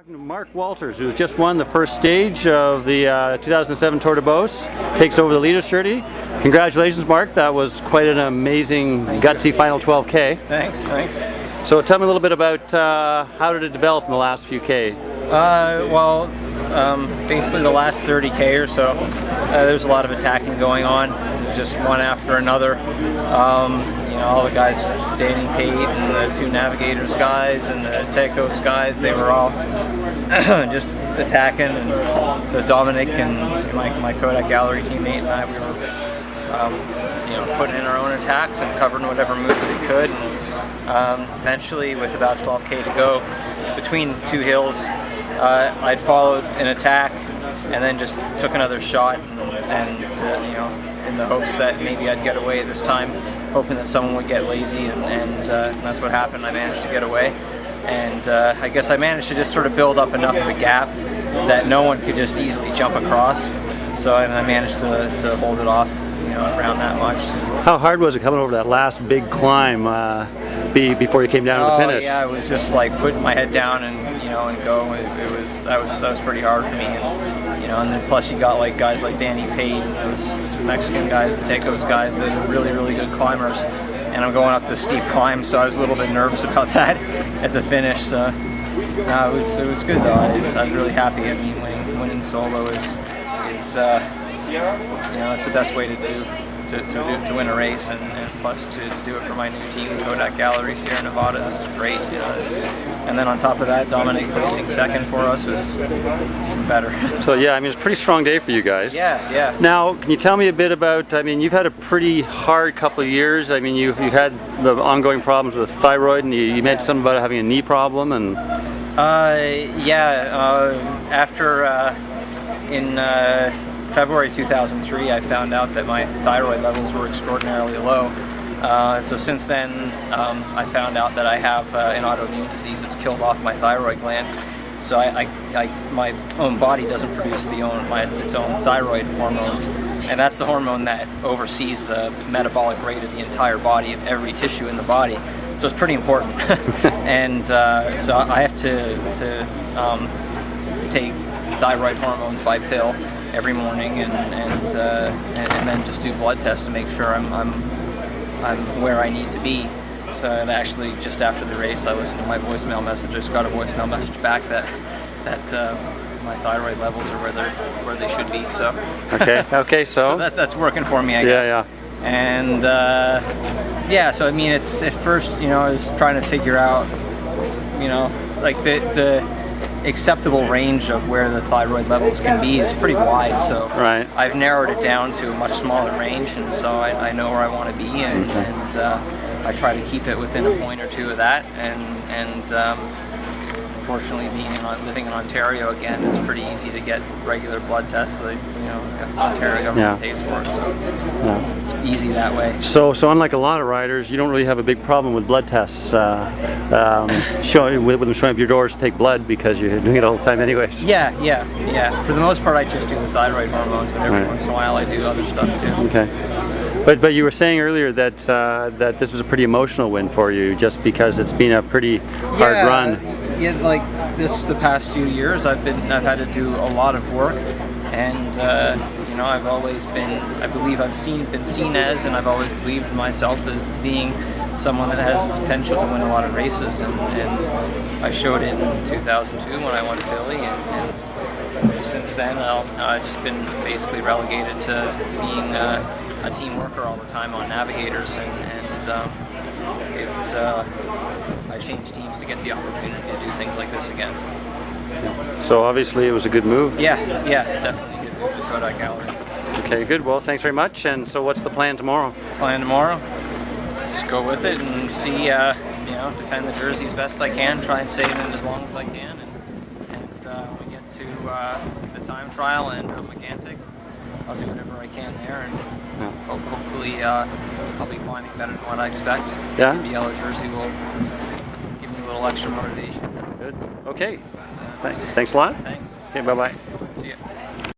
Mark Walters, who has just won the first stage of the 2007 Tour de Beauce, takes over the leader's jersey. Congratulations, Mark. That was quite an amazing, gutsy final 12K. Thanks. So tell me a little bit about how did it develop in the last few K? Basically the last 30K or so, there's a lot of attacking going on. Just one after another. All the guys, Danny Pate and the two Navigators guys and the Tecos guys, they were all just attacking. And so Dominic and my Kodak Gallery teammate and I, we were putting in our own attacks and covering whatever moves we could. And, eventually, with about 12K to go, between two hills, I'd followed an attack and then just took another shot and in the hopes that maybe I'd get away this time, hoping that someone would get lazy, and that's what happened. I managed to get away, and I guess I managed to just sort of build up enough of a gap that no one could just easily jump across. So I managed to hold it off, around that much. How hard was it coming over that last big climb before you came down to the finish? Yeah, it was just like putting my head down and go. That was pretty hard for me, and then plus you got like guys like Danny Pate and those Mexican guys, the Tecos guys, that are really good climbers, and I'm going up this steep climb, so I was a little bit nervous about that at the finish. So it was good though. I was really happy. I mean, winning solo is it's the best way to win a race, and plus to do it for my new team, Kodak Gallery Sierra Nevada. Is great. And then on top of that, Dominic placing second for us was even better. So yeah, I mean, it's a pretty strong day for you guys. Yeah. Now, can you tell me a bit about, I mean, you've had a pretty hard couple of years. I mean, you've had the ongoing problems with thyroid, and you mentioned something about having a knee problem, and... After in February 2003, I found out that my thyroid levels were extraordinarily low. So since then, I found out that I have an autoimmune disease that's killed off my thyroid gland. So my own body doesn't produce its own thyroid hormones, and that's the hormone that oversees the metabolic rate of the entire body, of every tissue in the body. So it's pretty important. And so I have to take thyroid hormones by pill every morning, and then just do blood tests to make sure I'm where I need to be. So and actually, just after the race, I listened to my voicemail message. I just got a voicemail message back that my thyroid levels are where they should be. So okay, so that's working for me, I guess. Yeah. And so I mean, it's at first, I was trying to figure out, like the acceptable range of where the thyroid levels can be is pretty wide, so right. I've narrowed it down to a much smaller range, and so I know where I want to be, and I try to keep it within a point or two of that, and unfortunately, living in Ontario again, it's pretty easy to get regular blood tests. Like, Ontario government pays for it, so it's easy that way. So unlike a lot of riders, you don't really have a big problem with blood tests, with them showing up your doors to take blood, because you're doing it all the time anyways. Yeah. For the most part, I just do the thyroid hormones, but every once in a while I do other stuff too. Okay. But you were saying earlier that that this was a pretty emotional win for you, just because it's been a pretty hard run. Yeah, like the past few years, I've had to do a lot of work, and I've always been, I believe been seen as, and I've always believed in myself as being someone that has the potential to win a lot of races, and I showed it in 2002 when I won Philly, and since then I've just been basically relegated to being a team worker all the time on Navigators, and it's I changed teams to get the opportunity to do things like this again. So obviously it was a good move. Yeah, definitely a good move to Kodak Gallery. Okay, good. Well, thanks very much. And so what's the plan tomorrow? Just go with it and see, defend the jersey as best I can, try and save it as long as I can, and when we get to the time trial and Megantic, I'll do whatever I can there, and hopefully I'll be climbing better than what I expect. Yeah? The yellow jersey will give me a little extra motivation. Good. Okay. Thanks a lot. Thanks. Okay, bye-bye. See ya.